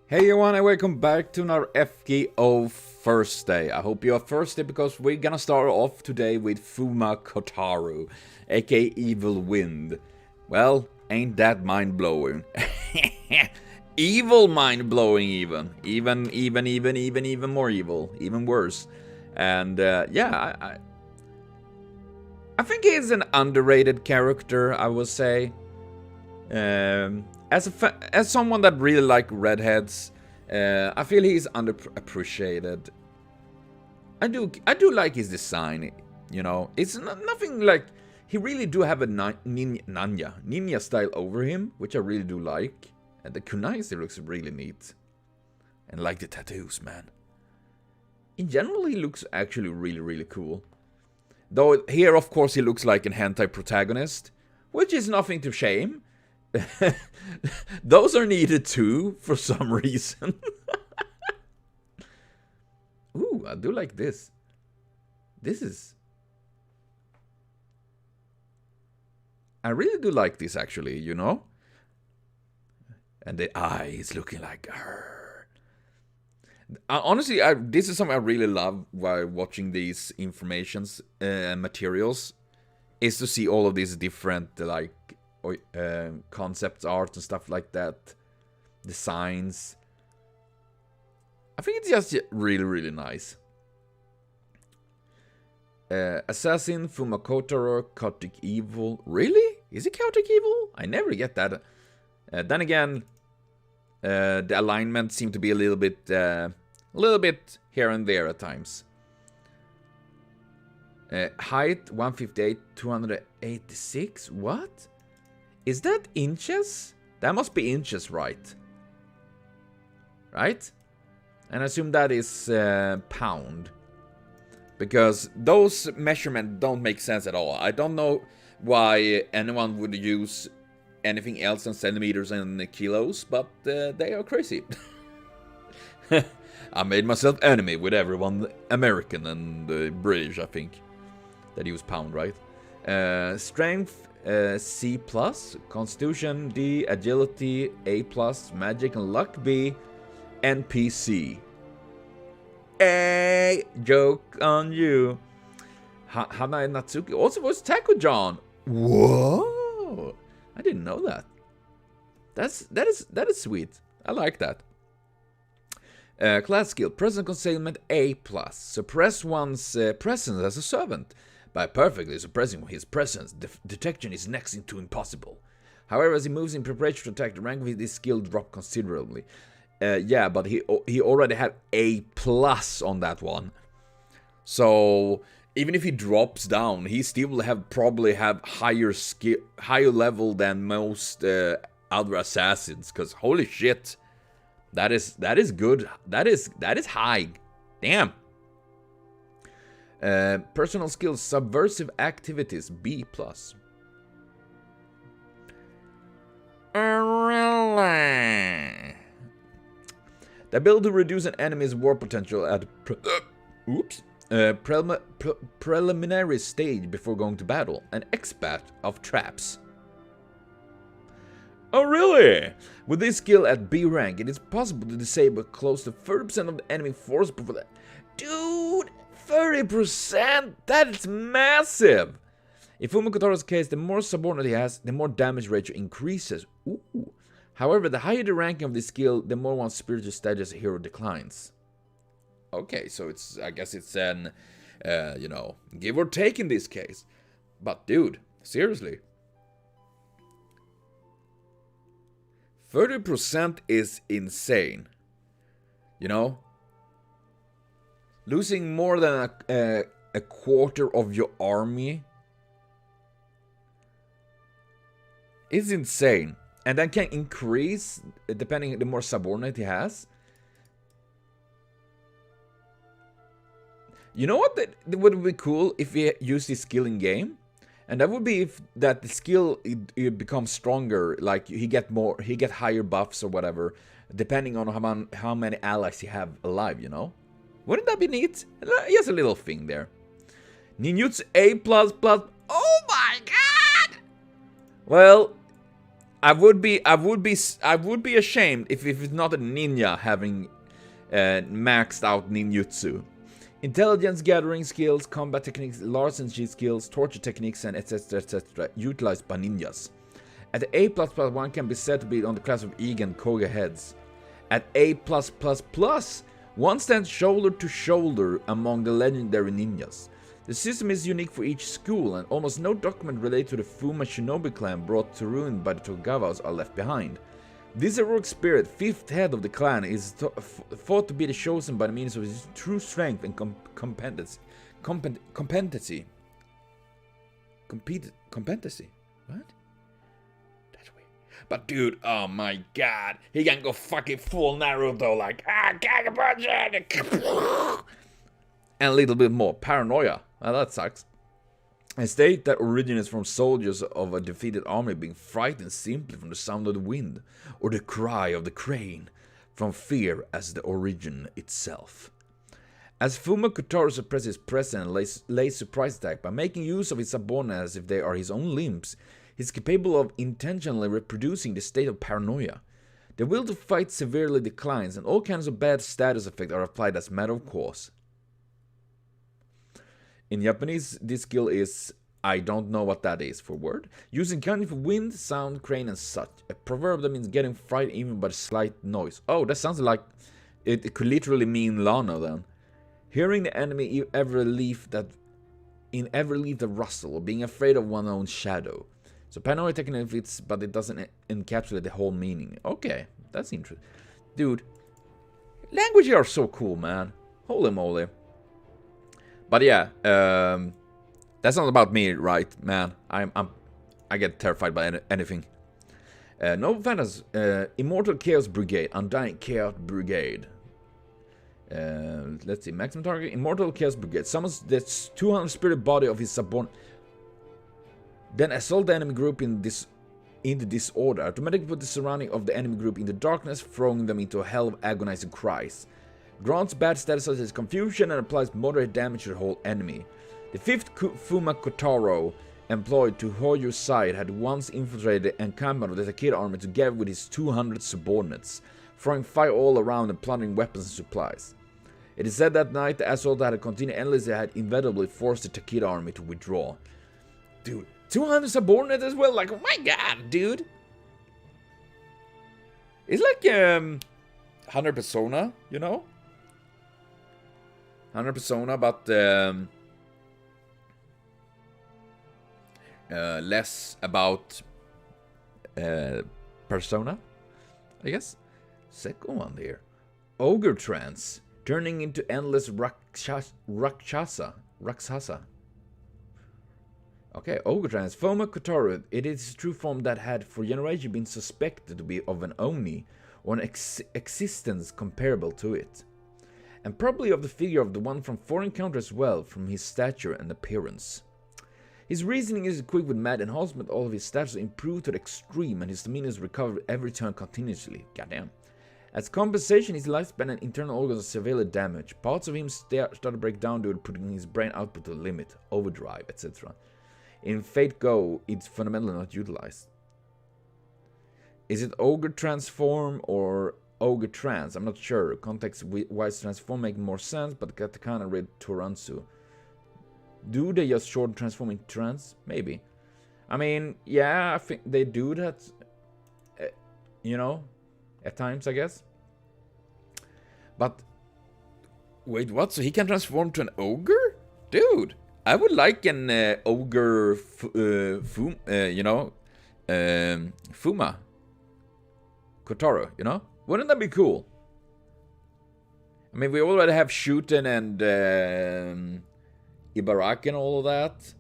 Hey everyone and welcome back to another FGO Thirstday. I hope you are thirsty because we're gonna start off today with Fuuma Kotarou, aka Evil Wind. Well, ain't that mind-blowing. Evil mind-blowing even more evil, even worse. And yeah, I think he's an underrated character, I would say. As someone that really like redheads, I feel he's underappreciated. I do like his design, you know. It's nothing like he really do have a ninja style over him, which I really do like. And the kunai still looks really neat, and like the tattoos, man. In general, he looks actually really cool. Though here, of course, he looks like an hentai protagonist, which is nothing to shame. Those are needed too, for some reason. Ooh, I do like this. I really do like this, actually, you know? And the eye is looking like her. Honestly, this is something I really love while watching these informations and materials. Is to see all of these different, like, concept art and stuff like that, designs. I think it's just really nice. Assassin, Fuuma Kotaro, Chaotic Evil. Really? Is it Chaotic Evil? I never get that. Then again, the alignment seemed to be a little bit here and there at times. Height 158, 286. What? Is that inches? That must be inches, right? Right? And I assume that is pound. Because those measurements don't make sense at all. I don't know why anyone would use anything else than centimeters and kilos, but they are crazy. I made myself enemy with everyone American and British, I think. That use pound, right? Strength C+, Constitution D, Agility A+, Magic and Luck B, NPC. Hey, joke on you. Hana Natsuki also was Taco-John. Whoa! I didn't know that. That is sweet. I like that. Class skill, present concealment A+. Suppress one's presence as a servant. By perfectly suppressing his presence, detection is next to impossible. However, as he moves in preparation to attack, the rank of his skill drops considerably. Yeah, but he already had A+ on that one. So even if he drops down, he still will probably have higher level than most other assassins. Cause holy shit, that is good. That is high. Damn. Personal skills, subversive activities, B+. The ability to reduce an enemy's war potential at preliminary stage before going to battle. An expert of traps. Oh really? With this skill at B rank, it is possible to disable close to 30% of the enemy force before that. Dude! 30%? That is massive! In Fuuma Kotaro's case, the more subordinate he has, the more damage ratio increases. Ooh. However, the higher the ranking of this skill, the more one's spiritual status as a hero declines. Okay, so I guess it's an, you know, give or take in this case. But dude, seriously. 30% is insane. You know? Losing more than a quarter of your army is insane. And that can increase depending the more subordinate he has. You know what? That would be cool if we use this skill in game. And that would be if that the skill it becomes stronger, like he get higher buffs or whatever, depending on how many allies he have alive, you know? Wouldn't that be neat? Just a little thing there. Ninjutsu A++. Oh my god! Well, I would be ashamed if it's not a ninja having maxed out ninjutsu. Intelligence gathering skills, combat techniques, larceny skills, torture techniques, and etc. utilized by ninjas. At the A++, one can be said to be on the class of Ig and Koga heads. At A+++, one stands shoulder to shoulder among the legendary ninjas. The system is unique for each school, and almost no document related to the Fuuma Shinobi clan brought to ruin by the Tokugawas are left behind. This heroic spirit, fifth head of the clan, is thought to be the chosen by the means of his true strength and competency. Competency? What? That's weird. But dude, oh my god, he can go fucking full Naruto, like and a little bit more paranoia. Well, that sucks. A state that originates from soldiers of a defeated army being frightened simply from the sound of the wind, or the cry of the crane, from fear as the origin itself. As Fuuma Kotarou suppresses his presence and lays surprise attack by making use of his subordinates as if they are his own limbs, he is capable of intentionally reproducing the state of paranoia. The will to fight severely declines, and all kinds of bad status effects are applied as a matter of course. In Japanese, this skill is, I don't know what that is for word, using kanji for wind, sound, crane, and such. A proverb that means getting frightened even by the slight noise. Oh, that sounds like it could literally mean Lana then. Hearing the enemy in every leaf that rustle, or being afraid of one's own shadow. So paranoia technically fits, but it doesn't encapsulate the whole meaning. Okay, that's interesting. Dude, languages are so cool, man. Holy moly. But yeah, that's not about me, right, man? I get terrified by anything. No fantasy. Immortal Chaos Brigade, Undying Chaos Brigade. Let's see, maximum target. Immortal Chaos Brigade summons the 200 spirit body of his subordinate. Then assault the enemy group into disorder. Automatically put the surrounding of the enemy group into darkness, throwing them into a hell of agonizing cries. Grants bad status such as confusion and applies moderate damage to the whole enemy. The 5th Fuuma Kotaro, employed to Hoyo's side, had once infiltrated the encampment of the Takeda army together with his 200 subordinates, throwing fire all around and plundering weapons and supplies. It is said that night the assault that had continued endlessly had inevitably forced the Takeda army to withdraw. Dude, 200 subordinates as well? Like, oh my god, dude! It's like, 100 Persona, you know? 100 Persona, but less about Persona, I guess. Second one there. Ogre Trance, turning into endless Rakshasa. Okay, Ogre Trance. Fuuma Kotarou, it is a true form that had for generations been suspected to be of an Oni, or an existence comparable to it. And probably of the figure of the one from foreign country as well, from his stature and appearance. His reasoning is equipped with mad enhancement, all of his stats are improved to the extreme, and his demeanor is recovered every turn continuously. Goddamn. As compensation, his lifespan and internal organs are severely damaged. Parts of him start to break down due to putting his brain output to the limit, overdrive, etc. In FGO, it's fundamentally not utilized. Is it Ogre Transform or Ogre Trance? I'm not sure. Context-wise, Transform makes more sense, but Katakana read Toransu. Do they just short transform into trance? Maybe. I mean, yeah, I think they do that, you know, at times, I guess. But, wait, what? So he can transform to an ogre? Dude, I would like an ogre, you know, Fuuma Kotaro, you know? Wouldn't that be cool? I mean, we already have Shuten and Ibaraki and all of that.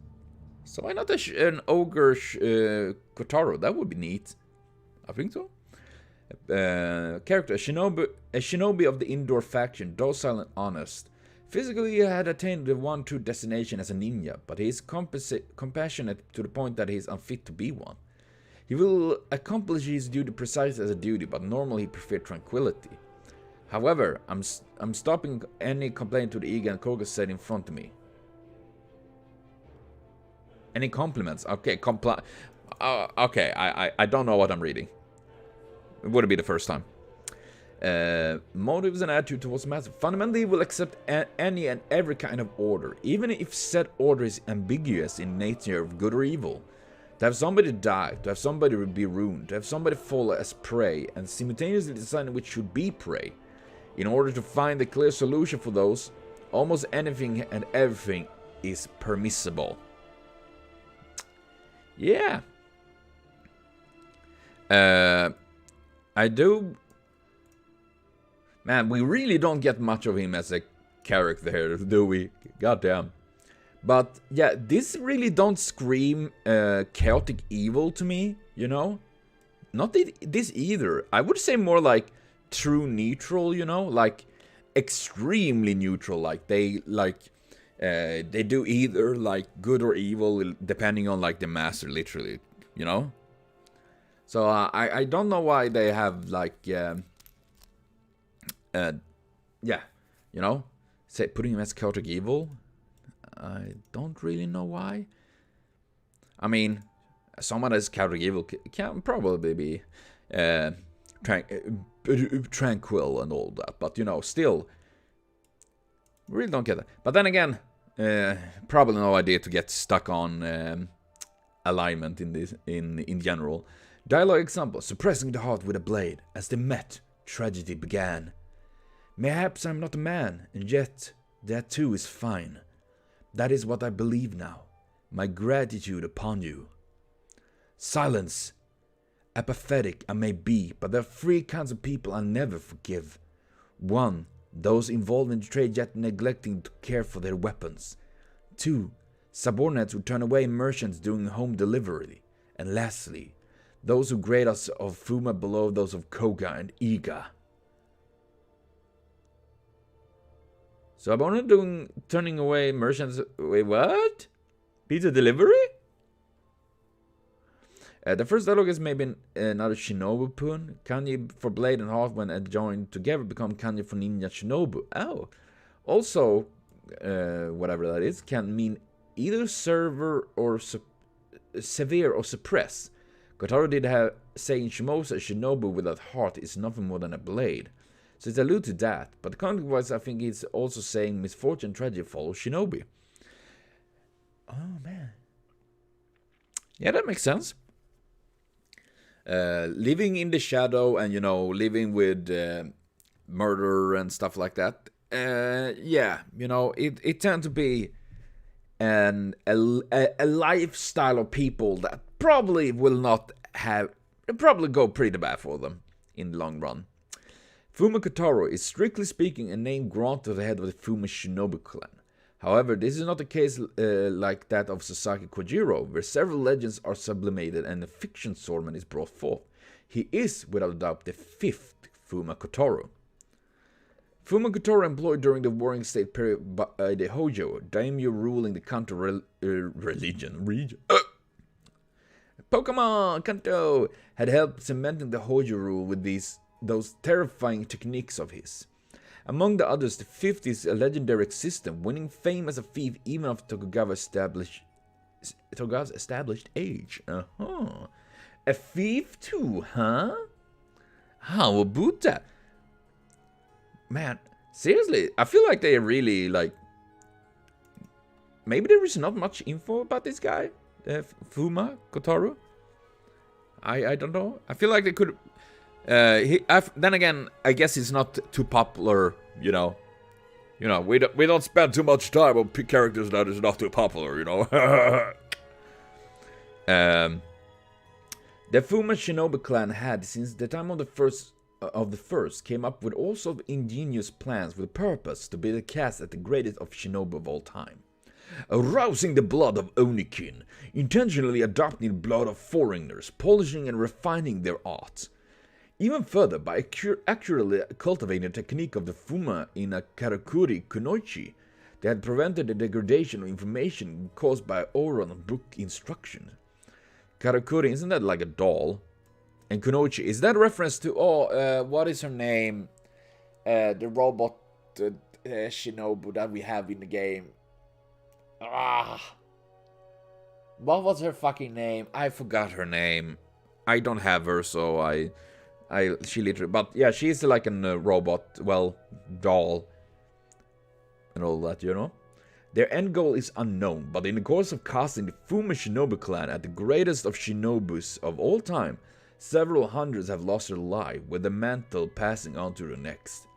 So why not an ogre Kotaro? That would be neat. I think so. Character, a shinobi of the indoor faction, docile and honest. Physically, he had attained the one true destination as a ninja, but he is compassionate to the point that he is unfit to be one. He will accomplish his duty precisely as a duty, but normally he prefers tranquility. However, I'm stopping any complaint to the Iga and Koga said in front of me. Any compliments? Okay, Okay, I don't know what I'm reading. It wouldn't be the first time. Motives and attitude towards matter. Fundamentally will accept any and every kind of order, even if said order is ambiguous in nature of good or evil. To have somebody die, to have somebody be ruined, to have somebody fall as prey, and simultaneously decide which should be prey. In order to find a clear solution for those, almost anything and everything is permissible. Yeah. I do... Man, we really don't get much of him as a character here, do we? Goddamn. But, yeah, this really don't scream chaotic evil to me, you know? Not this either. I would say more like true neutral, you know? Like, extremely neutral. Like, they do either, like, good or evil, depending on, like, the master, literally, you know? So, I don't know why they have, like, yeah, you know, say putting him as chaotic evil. I don't really know why. I mean, someone as chaotic evil can probably be tranquil and all that, but you know, still, really don't get that. But then again, probably no idea to get stuck on alignment in this in general. Dialogue example: suppressing the heart with a blade. As they met, tragedy began. Mayhaps I'm not a man, and yet that too is fine. That is what I believe now. My gratitude upon you. Silence. Apathetic I may be, but there are three kinds of people I never forgive. 1. Those involved in the trade yet neglecting to care for their weapons. 2. Subordinates who turn away merchants doing home delivery. And lastly, those who grade us of Fuuma below those of Koga and Iga. Subordinate doing turning away merchants. Wait, what? Pizza delivery? The first dialogue is maybe another Shinobu pun. Kanji for blade and heart when joined together become kanji for ninja Shinobu. Oh. Also, whatever that is, can mean either server or severe or suppress. Kotaro did have saying Shimosa Shinobu without heart is nothing more than a blade. So it's allude to that, but context-wise I think it's also saying misfortune and tragedy follows Shinobi. Oh man. Yeah, that makes sense. Living in the shadow and, you know, living with murder and stuff like that. Yeah, you know, it tends to be a lifestyle of people that probably will not have, probably go pretty bad for them in the long run. Fuuma Kotaro is strictly speaking a name granted to the head of the Fuuma Shinobu clan. However, this is not the case like that of Sasaki Kojiro, where several legends are sublimated and a fiction swordman is brought forth. He is, without a doubt, the 5th Fuuma Kotaro. Fuuma Kotaro employed during the Warring State period by the Hojo, daimyo ruling the Kanto region. Pokemon Kanto had helped cementing the Hojo rule with those terrifying techniques of his. Among the others, the 5th is a legendary system, winning fame as a thief even after Tokugawa's established age. A thief too, huh? How about that? Man, seriously, I feel like they really, like... Maybe there is not much info about this guy, Fuuma Kotaro. I don't know. I feel like they could... then again, I guess it's not too popular, you know. You know, we don't spend too much time on characters that is not too popular, you know. The Fuuma Shinobi clan had, since the time of the first, came up with all sorts of ingenious plans with a purpose to be the cast at the greatest of Shinobi of all time. Arousing the blood of Onikin, intentionally adopting the blood of foreigners, polishing and refining their art. Even further, by accurately cultivating the technique of the Fuuma in a Karakuri Kunoichi, they had prevented the degradation of information caused by oral and book instruction. Karakuri, isn't that like a doll? And Kunoichi, is that a reference to, what is her name? The robot Shinobu that we have in the game. What was her fucking name? I forgot her name. I don't have her, so she literally, but yeah, she's like a robot, well, doll, and all that, you know? Their end goal is unknown, but in the course of casting the Fuuma Shinobi clan at the greatest of shinobis of all time, several hundreds have lost their life, with the mantle passing on to the next.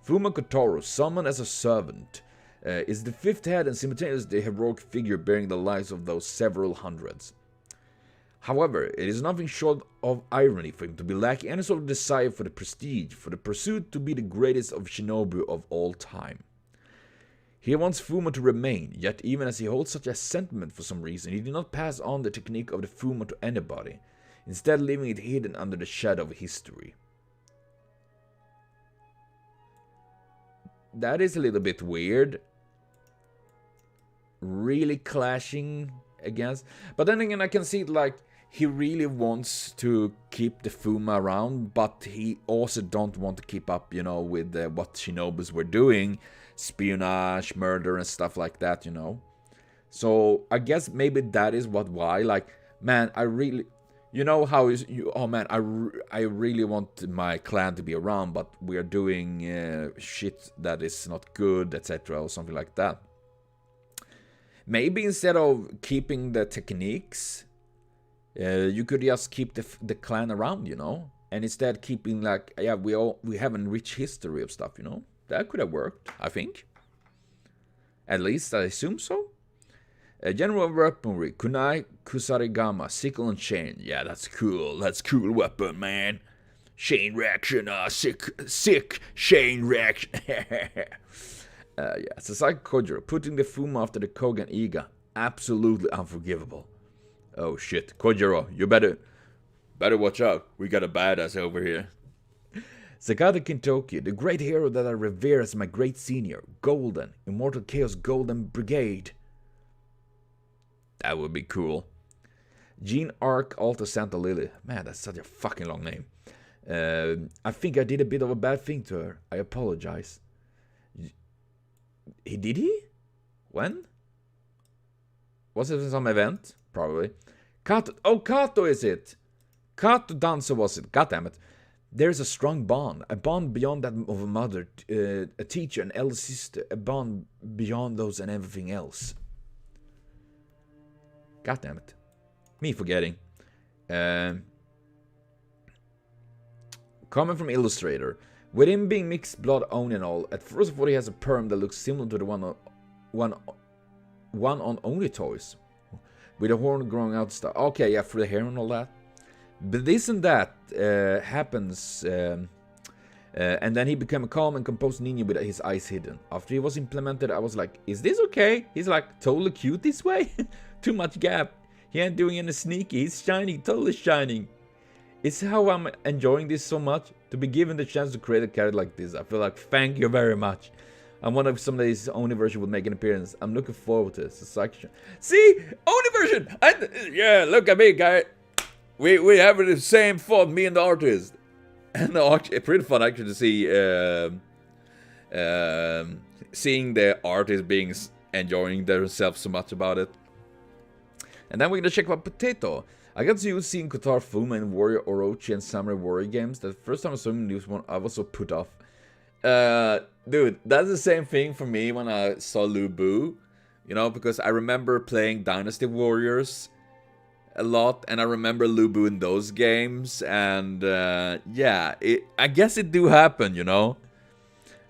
Fuuma Kotaro, summoned as a servant, is the fifth head and simultaneously the heroic figure bearing the lives of those several hundreds. However, it is nothing short of irony for him to be lacking any sort of desire for the prestige, for the pursuit to be the greatest of shinobi of all time. He wants Fuuma to remain, yet even as he holds such a sentiment for some reason, he did not pass on the technique of the Fuuma to anybody, instead leaving it hidden under the shadow of history. That is a little bit weird. Really clashing against, but then again I can see like he really wants to keep the Fuuma around, but he also don't want to keep up, you know, with what shinobis were doing, espionage, murder and stuff like that, you know. So I guess maybe that is why, like, man, I really, you know how is you, oh man, I really want my clan to be around, but we are doing shit that is not good, etc., or something like that. Maybe instead of keeping the techniques, you could just keep the clan around, you know, and instead keeping like, yeah, we have a rich history of stuff, you know. That could have worked, I think. At least I assume so. General weaponry, kunai, kusarigama, sickle and chain. Yeah, that's cool. That's cool weapon, man. Chain reaction, sick chain reaction. Yeah, Sasaki Kojiro, putting the Fuuma after the Kogan Iga. Absolutely unforgivable. Oh shit, Kojiro, you better watch out. We got a badass over here. Sakata Kintoki, the great hero that I revere as my great senior. Golden, Immortal Chaos Golden Brigade. That would be cool. Jean Arc Alta Santa Lily. Man, that's such a fucking long name. I think I did a bit of a bad thing to her. I apologize. Did he? When? Was it in some event? Probably. Kato. Oh, Kato is it. Kato Danzo was it. God damn it. There's a strong bond. A bond beyond that of a mother, a teacher, an elder sister. A bond beyond those and everything else. God damn it. Me forgetting. Comment from Illustrator. With him being mixed blood own and all, at first I thought he has a perm that looks similar to the one on Only Toys. With a horn growing out stuff. Okay, yeah, for the hair and all that. But this and that happens, and then he became a calm and composed ninja with his eyes hidden. After he was implemented, I was like, is this okay? He's like totally cute this way? Too much gap. He ain't doing any sneaky. He's shining, totally shining. It's how I'm enjoying this so much. To be given the chance to create a character like this, I feel like thank you very much. I'm wondering if someday his Oni version would make an appearance. I'm looking forward to this section. See, Oni version. Yeah, look at me, guy. We have the same thought, me and the artist. And it's pretty fun actually to see seeing the artist being enjoying themselves so much about it. And then we're gonna check out Potato. I got to use seeing Kotaro Fuuma in Warrior Orochi and Samurai Warrior games. The first time I saw him in this one, I was so put off. Dude, that's the same thing for me when I saw Lu Bu. You know, because I remember playing Dynasty Warriors a lot, and I remember Lu Bu in those games, and yeah, I guess it do happen, you know.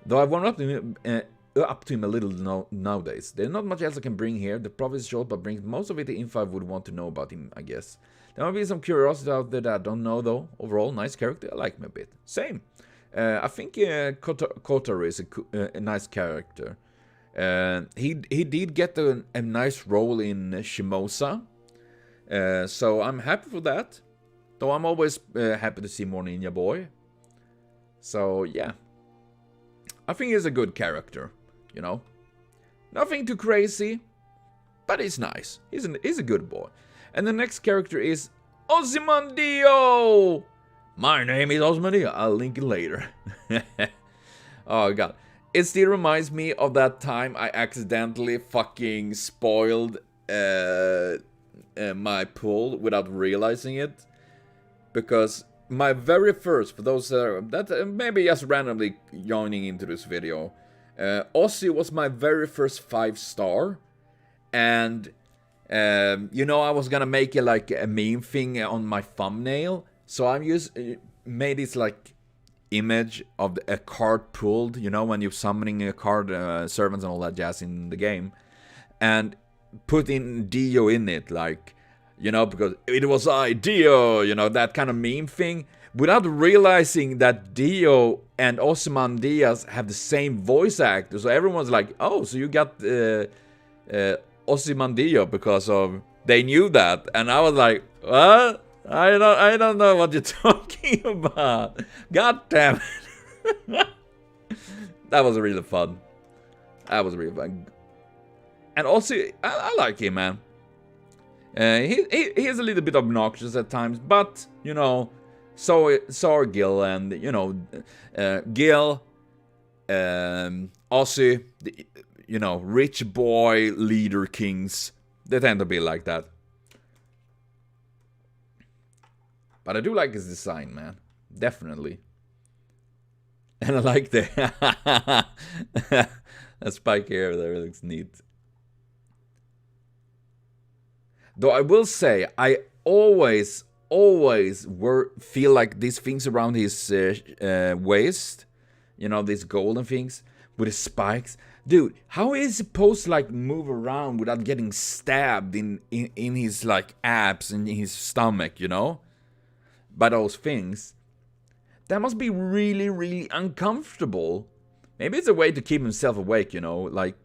Though I've warmed up to him a little nowadays. There's not much else I can bring here. The profit is short, but brings most of it the info I would want to know about him, I guess. There might be some curiosity out there that I don't know, though. Overall, nice character. I like him a bit. Same. I think Kotarou is a nice character. He did get a nice role in Shimosa. So I'm happy for that. Though I'm always happy to see more Ninja Boy. So, yeah. I think he's a good character, you know. Nothing too crazy, but he's nice. He's a good boy. And the next character is Ozymandias! My name is Ozymandias. I'll link it later. Oh, God. It still reminds me of that time I accidentally fucking spoiled my pull without realizing it. Because my very first, for those that maybe just randomly joining into this video, Ozzy was my very first 5-star. And, you know, I was gonna make it like a meme thing on my thumbnail. So I made this like image of a card pulled, you know, when you're summoning a card, servants and all that jazz in the game. And put in Dio in it, like, you know, because it was Dio, you know, that kind of meme thing. Without realizing that Dio and Ozymandias have the same voice actor. So everyone's like, oh, so you got Ozymandias because of... They knew that. And I was like, what? I don't know what you're talking about. God damn it. That was really fun. That was really fun. And also, I like him, man. He is a little bit obnoxious at times, but, you know, so are Gil, and, you know, Gil, Ozzy, you know, rich boy leader kings. They tend to be like that. But I do like his design, man. Definitely. And I like the that spike here there looks neat. Though I will say, I always feel like these things around his waist, you know, these golden things with his spikes. Dude, how is he supposed to like move around without getting stabbed in his like abs and his stomach, you know? By those things. That must be really, really uncomfortable. Maybe it's a way to keep himself awake, you know, like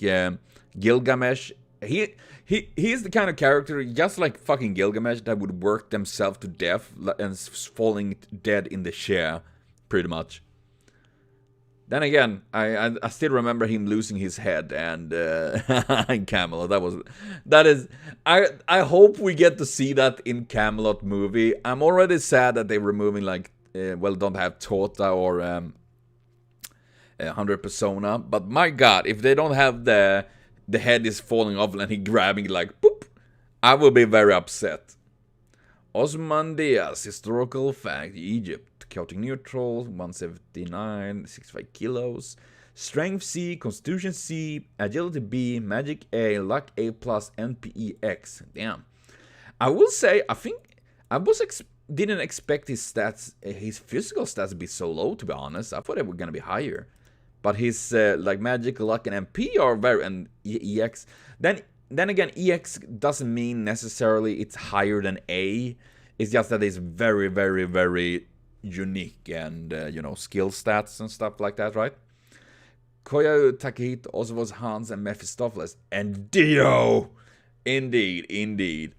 Gilgamesh. He's the kind of character, just like fucking Gilgamesh, that would work themselves to death and falling dead in the chair, pretty much. Then again, I still remember him losing his head and in Camelot. I hope we get to see that in Camelot movie. I'm already sad that they're removing like don't have Tota or 100 Persona, but my god, if they don't have the head is falling off and he grabbing like boop, I will be very upset. Ozymandias, historical fact, Egypt. Chaotic neutral, 179, 65 kilos. Strength C, Constitution C, Agility B, Magic A, Luck A+, NPE X. Damn. I will say, I think I didn't expect his stats, his physical stats to be so low, to be honest. I thought they were gonna be higher. But his like Magic, Luck, and MP are very, and EX. Then again, EX doesn't mean necessarily it's higher than A. It's just that it's very, very, very unique and, you know, skill stats and stuff like that, right? Koya, Takehito, Oswald's Hans, and Mephistopheles. And Dio! Indeed, indeed.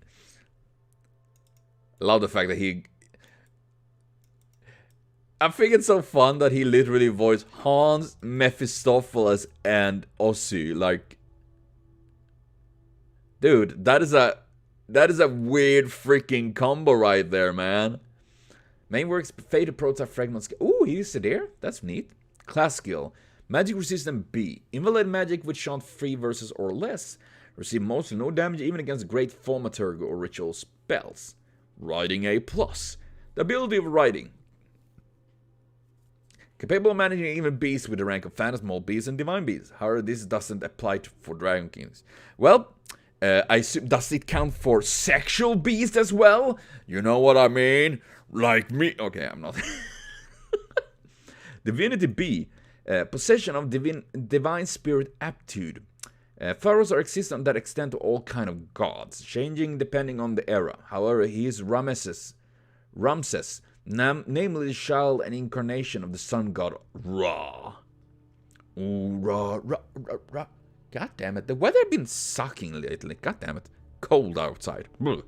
I love the fact that he... I think it's so fun that he literally voiced Hans, Mephistopheles, and Ozzy. Like... Dude, that is a weird freaking combo right there, man. Main works, Faded Prototype Fragment skill. Ooh, he used it there. That's neat. Class skill. Magic Resistant B. Invalid magic with chant 3 versus or less. Receive mostly no damage even against great thaumaturgy or ritual spells. Riding A+. The ability of riding. Capable of managing even beasts with the rank of Phantasmal beasts and Divine beasts. However, this doesn't apply for Dragon Kings. Well... I assume, does it count for sexual beasts as well? You know what I mean? Like me. Okay, I'm not. Divinity B. Possession of divine spirit aptitude. Pharaohs are existent that extend to all kind of gods, changing depending on the era. However, he is Ramses, namely the child and incarnation of the sun god Ra. Ooh, Ra. God damn it, the weather has been sucking lately. God damn it. Cold outside. Ugh.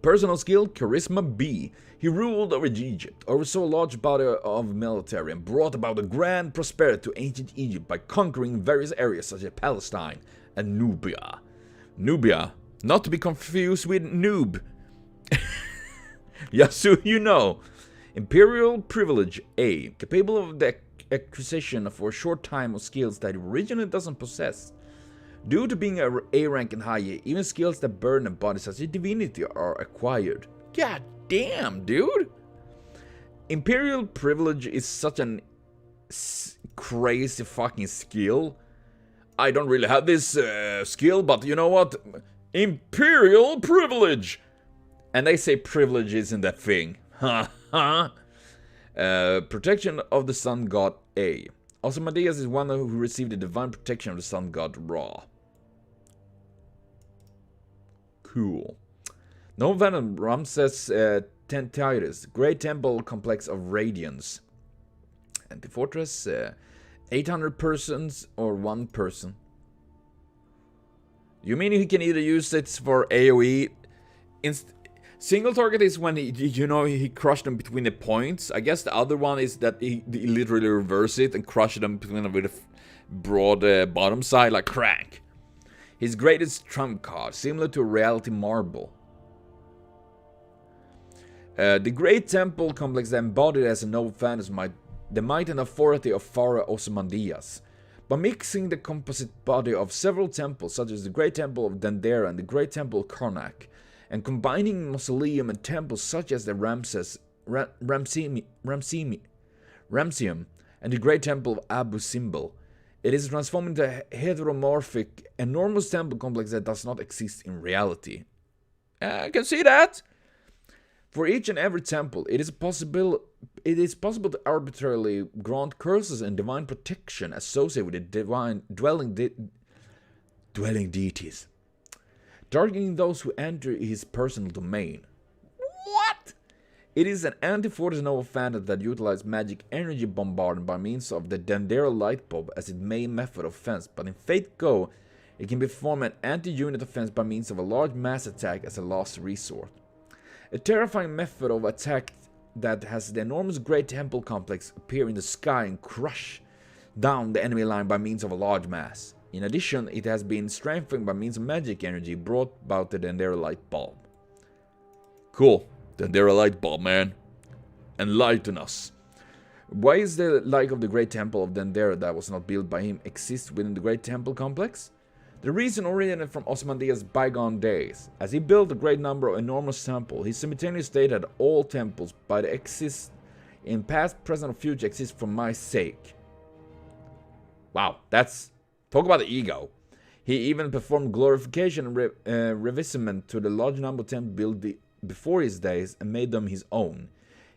Personal skill, Charisma B. He ruled over Egypt, oversaw a large body of military, and brought about a grand prosperity to ancient Egypt by conquering various areas such as Palestine and Nubia. Nubia, not to be confused with noob. Just so you know. Imperial Privilege A. Capable of the acquisition for a short time of skills that he originally doesn't possess. Due to being A rank and higher, even skills that burn a body such as divinity are acquired. God damn, dude! Imperial privilege is such an crazy fucking skill. I don't really have this skill, but you know what? Imperial privilege! And they say privilege isn't a thing. Ha ha! Protection of the sun god A. Ozymandias is one who received the divine protection of the sun god Ra. Cool. No Venom Ramses Tentiris, Great Temple Complex of Radiance. Anti-Fortress, 800 persons or 1 person. You mean he can either use it for AoE? Single target is when he crushed them between the points. I guess the other one is that he literally reverse it and crush them between them with a broad bottom side, like crank. His greatest trump card, similar to a reality marble. The Great Temple Complex that embodied as a noble phantasm the might and authority of Pharaoh Ozymandias. By mixing the composite body of several temples, such as the Great Temple of Dendera and the Great Temple of Karnak, and combining mausoleum and temples such as the Ramseum and the Great Temple of Abu Simbel, it is transformed into a heteromorphic, enormous temple complex that does not exist in reality. I can see that! For each and every temple, it is possible to arbitrarily grant curses and divine protection associated with the divine dwelling deities, targeting those who enter his personal domain. What? It is an anti-Fortress Nova Phantom that utilizes magic energy bombardment by means of the Dendera light bulb as its main method of offense, but in Fate Go, it can perform an anti-unit offense by means of a large mass attack as a last resort. A terrifying method of attack that has the enormous Great Temple Complex appear in the sky and crush down the enemy line by means of a large mass. In addition, it has been strengthened by means of magic energy brought about the Dendera light bulb. Cool. Dendera light bulb, man. Enlighten us. Why is the like of the Great Temple of Dendera that was not built by him exist within the Great Temple Complex? The reason originated from Ozymandias' bygone days. As he built a great number of enormous temples, he simultaneously stated that all temples, by the exist in past, present, or future, exist for my sake. Wow, that's... talk about the ego. He even performed glorification and revisement to the large number of temples built before his days and made them his own.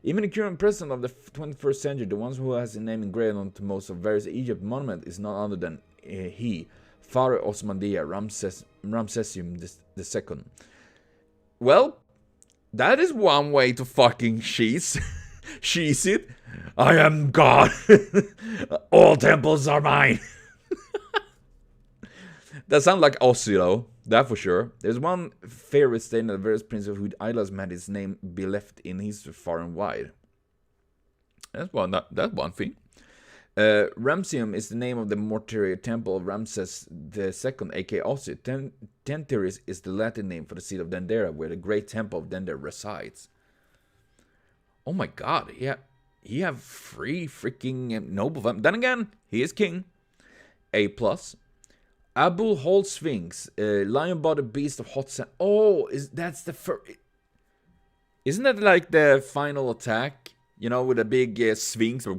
Even the current president of the 21st century, the one who has his name engraved onto most of various Egypt monuments, is none other than he. Pharaoh Ozymandias Ramsesium II. Well, that is one way to fucking sheath it. I am God. All temples are mine. That sounds like Ozzy though, that for sure. There's one favorite statement that various princes who idolize had his name be left in history far and wide. That's one thing. Ramseum is the name of the mortuary temple of Ramses II, aka Ozzy. Tentiris is the Latin name for the seat of Dendera, where the Great Temple of Dendera resides. Oh my god, he have 3 freaking noble families. Then again, he is king. A+. Abul Hol Sphinx, lion-bodied beast of hot sand. Oh, that's the first... Isn't that like the final attack? You know, with a big sphinx or...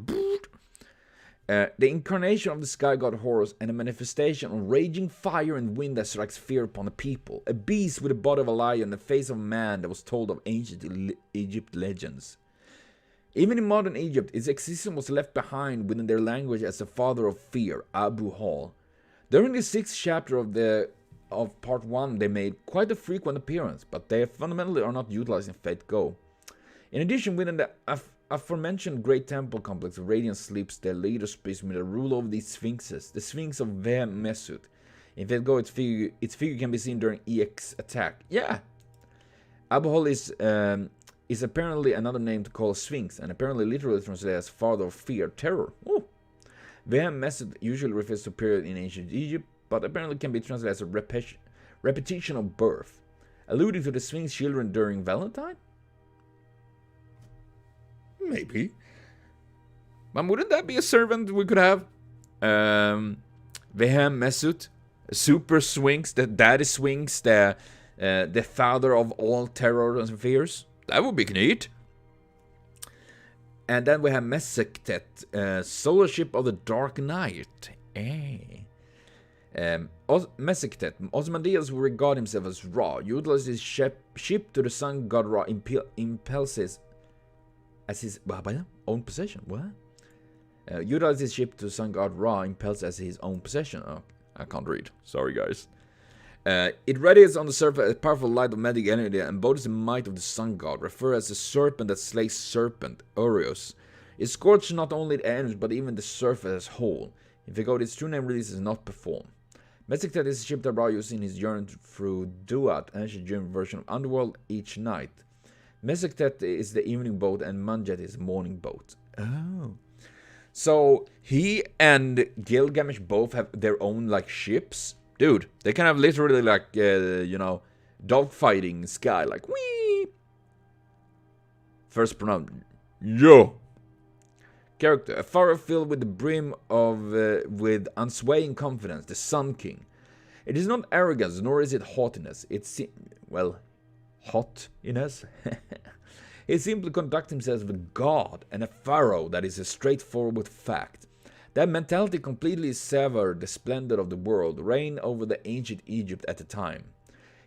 the incarnation of the sky god Horus and a manifestation of raging fire and wind that strikes fear upon the people. A beast with the body of a lion and the face of a man that was told of ancient Egypt legends. Even in modern Egypt, its existence was left behind within their language as the father of fear, Abu Hol. During the 6th chapter of part 1, they made quite a frequent appearance, but they fundamentally are not utilized in Fate Go. In addition, within the aforementioned Great Temple Complex of Radiance sleeps the leader space with a rule over these sphinxes, the Sphinx of Vehem Mesut. In Fate Go, its figure can be seen during EX attack. Yeah! Abu Hol is apparently another name to call a Sphinx, and apparently literally translated as Father of Fear, Terror. Ooh. Vehem Mesut usually refers to a period in ancient Egypt, but apparently can be translated as a repetition of birth, alluding to the Sphinx children during Valentine? Maybe. But wouldn't that be a servant we could have? Vehem Mesut. Super Swings, the Daddy Swings, the father of all terror and fears. That would be neat. And then we have Mesektet, solar ship of the Dark Knight. Mesektet, Ozymandias will regard himself as Ra, utilizes his ship to the sun god Ra, impels his as his own possession. What? Utilizes his ship to the sun god Ra, impels as his own possession. Oh, I can't read. Sorry, guys. It radiates on the surface a powerful light of magic energy and embodies the might of the sun god, referred as the serpent that slays serpent, Urios. It scorches not only the energy but even the surface as whole. In FGO, its true name release is not performed. Mesektet is a ship that Ra used in his journey through Duat, an ancient German version of Underworld each night. Mesektet is the evening boat and Manjet is the morning boat. Oh. So, he and Gilgamesh both have their own, like, ships. Dude, they can have literally, like, you know, dogfighting sky, like, wee! First pronoun, yo! Character, a pharaoh filled with the brim of, with unswaying confidence, the Sun King. It is not arrogance, nor is it haughtiness. It's, well, hotness. He simply conducts himself as a god and a pharaoh that is a straightforward fact. That mentality completely severed the splendor of the world, reigned over the ancient Egypt at the time.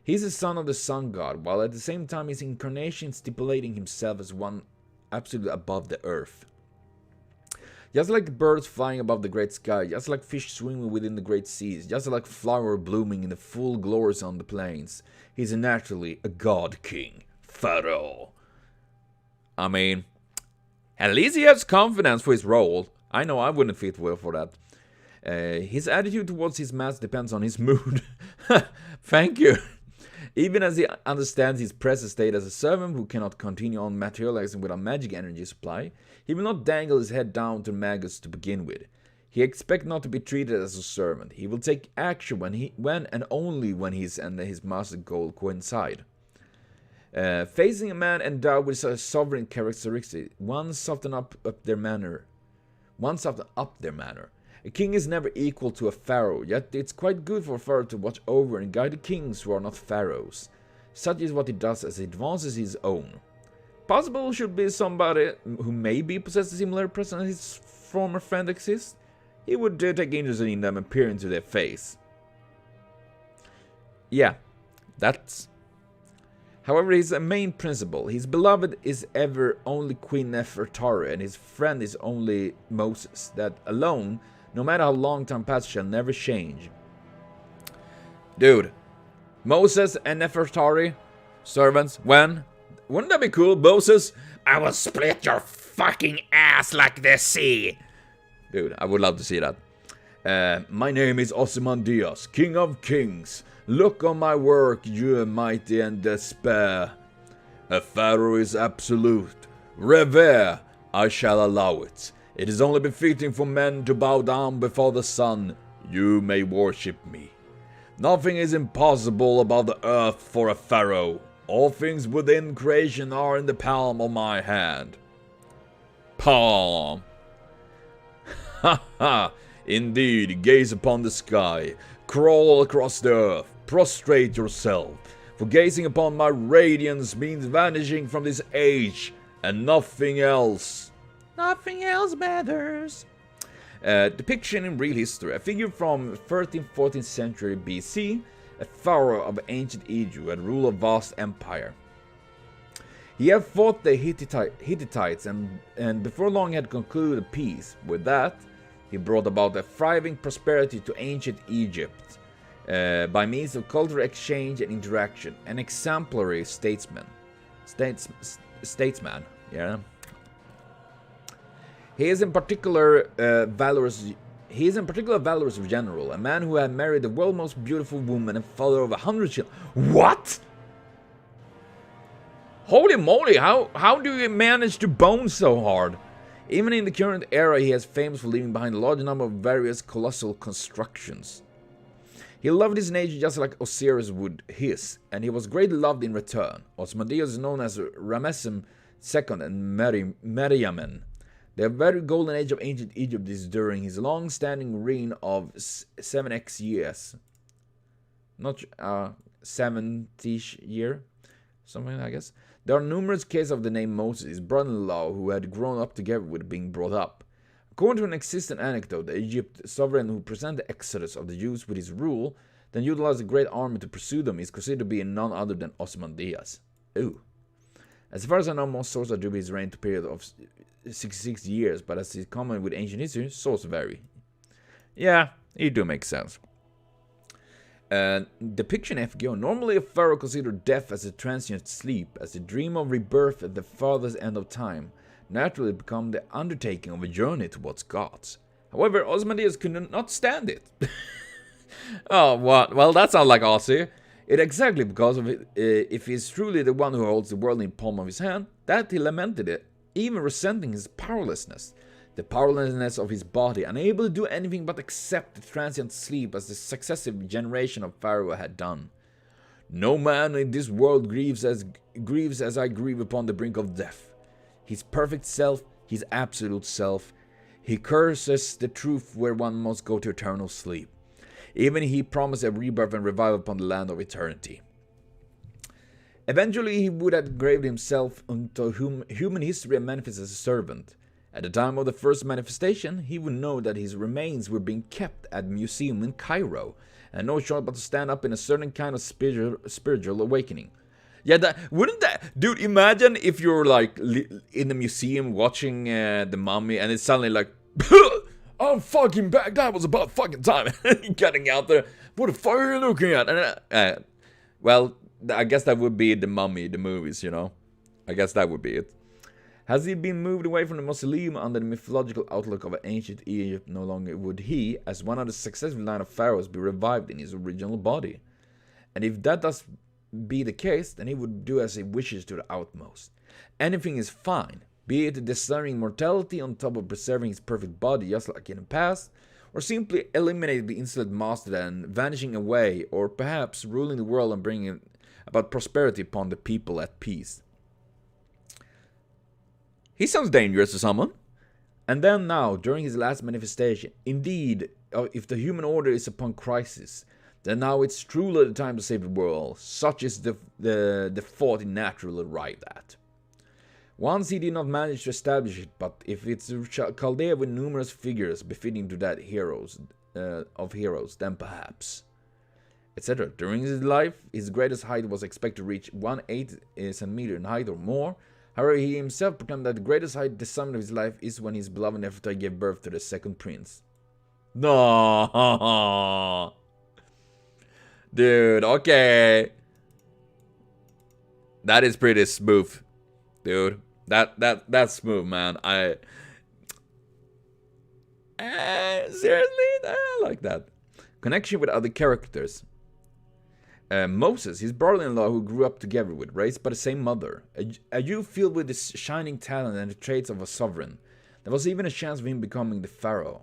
He is the son of the sun god, while at the same time his incarnation stipulating himself as one absolutely above the earth. Just like birds flying above the great sky, just like fish swimming within the great seas, just like flower blooming in the full glories on the plains, he is naturally a god king, pharaoh. I mean, at least he has confidence for his role. I know I wouldn't fit well for that. His attitude towards his master depends on his mood. Thank you. Even as he understands his present state as a servant who cannot continue on materializing without magic energy supply, he will not dangle his head down to maggots to begin with. He expects not to be treated as a servant. He will take action when and only when his and his master's goal coincide. Facing a man endowed with a sovereign characteristic, one soften up their manner. A king is never equal to a pharaoh, yet it's quite good for a pharaoh to watch over and guide the kings who are not pharaohs. Such is what he does as he advances his own. Possible should be somebody who maybe possesses a similar presence as his former friend exists. He would take interest in them and peer into their face. Yeah, that's... However, his main principle, his beloved is ever only Queen Nefertari, and his friend is only Moses. That alone, no matter how long time passes, shall never change. Dude, Moses and Nefertari, servants, when? Wouldn't that be cool, Moses? I will split your fucking ass like the sea. Dude, I would love to see that. My name is Ozymandias, King of Kings. Look on my work, you mighty and despair. A pharaoh is absolute. Revere, I shall allow it. It is only befitting for men to bow down before the sun. You may worship me. Nothing is impossible above the earth for a pharaoh. All things within creation are in the palm of my hand. Palm. Ha ha. Indeed, gaze upon the sky. Crawl across the earth. Prostrate yourself, for gazing upon my radiance means vanishing from this age, and nothing else. Nothing else matters. Depiction in real history. A figure from 13th, 14th century BC, a pharaoh of ancient Egypt who had ruled a vast empire. He had fought the Hittites and before long had concluded a peace. With that, he brought about a thriving prosperity to ancient Egypt. By means of cultural exchange and interaction, an exemplary statesman, yeah. He is in particular valorous general, a man who had married the world's most beautiful woman and father of 100 children. What? Holy moly! How do you manage to bone so hard? Even in the current era, he is famous for leaving behind a large number of various colossal constructions. He loved his nation just like Osiris would his, and he was greatly loved in return. Ozymandias is known as Ramesses II and Meriamen. The very golden age of ancient Egypt is during his long-standing reign of 7x years. not 70th year, something I guess. There are numerous cases of the name Moses, his brother-in-law, who had grown up together with being brought up. According to an existing anecdote, the Egypt sovereign who presented the exodus of the Jews with his rule, then utilized a great army to pursue them, is considered to be none other than Ozymandias. Ooh. As far as I know, most sources attribute his reign to a period of 66 years, but as is common with ancient history, sources vary. Yeah, it do make sense. Depiction FGO. Normally a pharaoh considered death as a transient sleep, as a dream of rebirth at the farthest end of time, naturally become the undertaking of a journey towards gods. However, Ozymandias could not stand it. Oh, what? Well, that sounds like Ozzy. It exactly because of it, if he is truly the one who holds the world in the palm of his hand, that he lamented it, even resenting his powerlessness. The powerlessness of his body, unable to do anything but accept the transient sleep as the successive generation of Pharaoh had done. No man in this world grieves as I grieve upon the brink of death. His perfect self, his absolute self. He curses the truth where one must go to eternal sleep. Even he promised a rebirth and revival upon the land of eternity. Eventually he would have engraved himself into human history and manifest as a servant. At the time of the first manifestation, he would know that his remains were being kept at a museum in Cairo, and no choice but to stand up in a certain kind of spiritual awakening. Yeah, wouldn't that... Dude, imagine if you're like in a museum watching the mummy and it's suddenly like... I'm fucking back, that was about fucking time. Getting out there, what the fuck are you looking at? Well, I guess that would be the mummy, the movies, you know. I guess that would be it. Has he been moved away from the mausoleum under the mythological outlook of ancient Egypt? No longer would he, as one of the successive line of pharaohs, be revived in his original body. And if that does be the case, then he would do as he wishes to the utmost. Anything is fine, be it desiring immortality on top of preserving his perfect body just like in the past, or simply eliminating the insolent master and vanishing away, or perhaps ruling the world and bringing about prosperity upon the people at peace. He sounds dangerous to someone. And then now, during his last manifestation, indeed, if the human order is upon crisis, then now it's truly the time to save the world. Such is the thought he naturally arrived at. Once he did not manage to establish it, but if it's a Chaldea with numerous figures befitting to that heroes, then perhaps. Etc. During his life, his greatest height was expected to reach 1/8 centimeter in height or more. However, he himself proclaimed that the greatest height, the summit of his life, is when his beloved Nefertari gave birth to the second prince. No, dude. Okay, that is pretty smooth, dude. That's smooth, man. Seriously, I like that. Connection with other characters. Moses, his brother-in-law who grew up together with, raised by the same mother. A youth filled with his shining talent and the traits of a sovereign. There was even a chance of him becoming the pharaoh.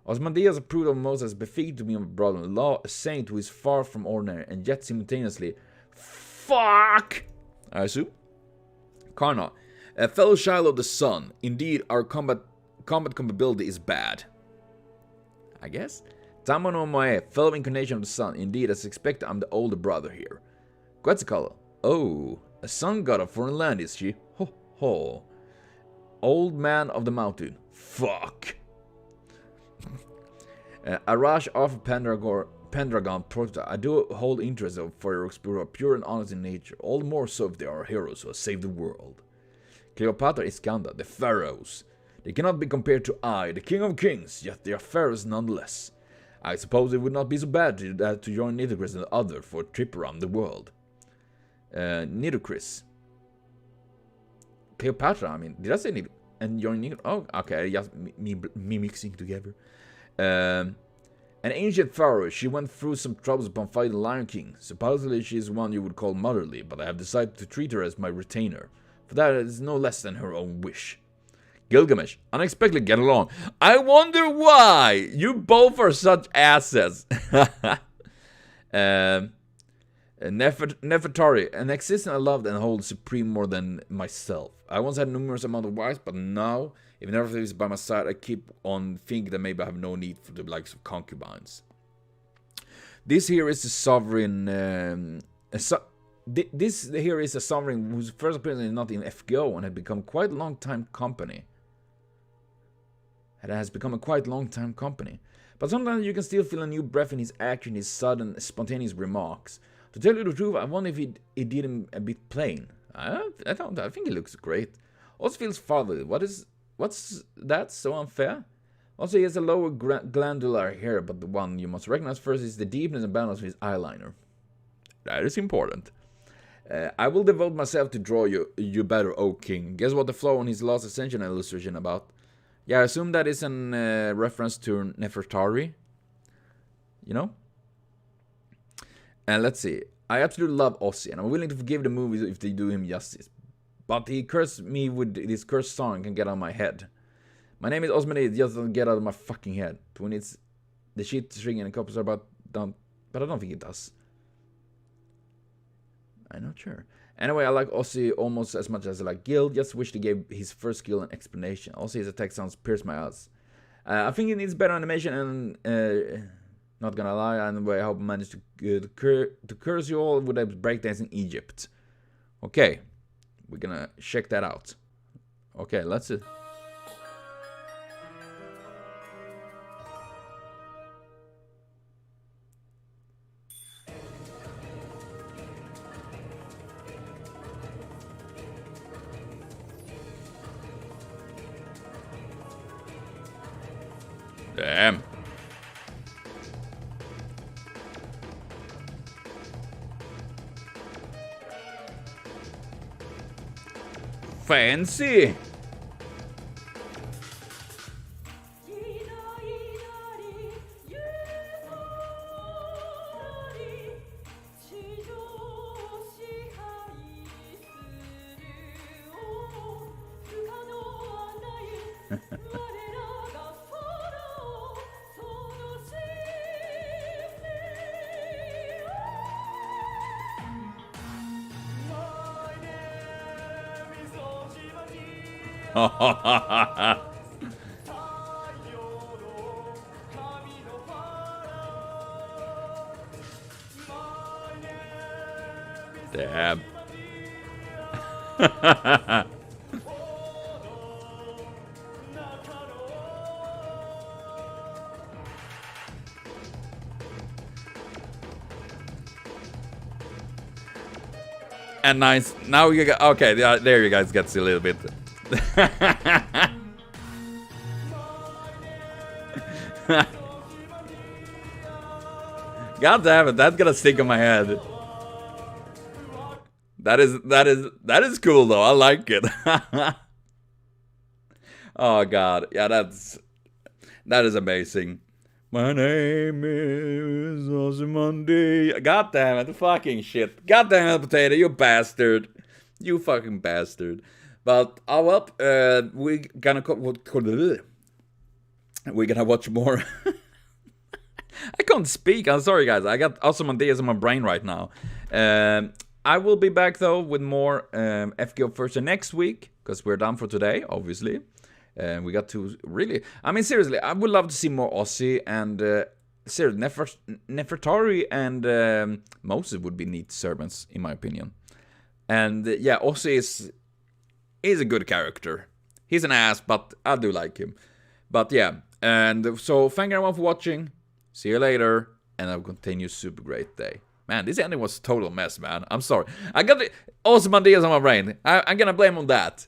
Ozymandias approved of Moses befitting to be a brother-in-law, a saint who is far from ordinary and yet simultaneously fuck, I assume. Karna, a fellow child of the sun. Indeed, our combat compatibility is bad. I guess. Tamo no Moe, fellow incarnation of the sun. Indeed, as expected, I'm the older brother here. Quetzalcoatl. Oh, a sun god of foreign land, is she? Ho ho. Old man of the mountain. Fuck. Arash of Pendragon Prota. I do hold interest for your explore of pure and honest in nature. All the more so if they are heroes who have saved the world. Cleopatra Iskandar, the pharaohs. They cannot be compared to I, the king of kings, yet they are pharaohs nonetheless. I suppose it would not be so bad to join Nitocris and the other for a trip around the world. Nitocris. Cleopatra, I mean, did I say Nitocris? And join Nitocris? Oh, okay, just me mixing together. An ancient pharaoh, she went through some troubles upon fighting the Lion King. Supposedly she is one you would call motherly, but I have decided to treat her as my retainer. For that is no less than her own wish. Gilgamesh, unexpectedly get along. I wonder why! You both are such asses. Nefertari, an existence I loved and hold supreme more than myself. I once had numerous amount of wives, but now, if Nefertari is by my side, I keep on thinking that maybe I have no need for the likes of concubines. This here is a sovereign. This here is a sovereign whose first appearance is not in FGO and had become quite a long time company. It has become a quite long time company. But sometimes you can still feel a new breath in his action, his sudden, spontaneous remarks. To tell you the truth, I wonder if he did him a bit plain. I think he looks great. Also feels fatherly. What's that so unfair? Also, he has a lower glandular hair, but the one you must recognize first is the deepness and balance of his eyeliner. That is important. I will devote myself to draw you better, O king. Guess what the flow on his last ascension illustration about? Yeah, I assume that is an reference to Nefertari. You know? And let's see. I absolutely love Ozzy, and I'm willing to forgive the movies if they do him justice. But he cursed me with this cursed song can get out of my head. My name is Ozymandias, just don't get out of my fucking head. When it's the shit string and the copies are about done, but I don't think it does. I'm not sure. Anyway, I like Ozzy almost as much as I like Gil. Just wish they gave his first skill an explanation. Also, his attack sounds pierce my eyes. I think it needs better animation and not gonna lie. Anyway, I hope I managed to curse you all with a breakdance in Egypt. Okay, we're gonna check that out. Okay, let's see. Damn. Fancy. Damn. And nice. Now you got okay. There you guys get a little bit. God damn it! That's gonna stick in my head. That is cool though. I like it. Oh god, yeah, that is amazing. My name is Ozymandias. God damn it, fucking shit. God damn it, potato, you bastard. You fucking bastard. But well, we're gonna watch more. I can't speak. I'm sorry, guys. I got Ozymandias in my brain right now. I will be back though with more FGO Thursday next week because we're done for today, obviously. We got to really. I mean, seriously, I would love to see more Ozzy and seriously, Nefertari and Moses would be neat servants, in my opinion. And yeah, Ozzy is a good character. He's an ass, but I do like him. But yeah, and so thank everyone for watching. See you later, and I'll continue super great day. Man, this ending was a total mess, man. I'm sorry. I got the Ozymandias on my brain. I'm gonna blame on that.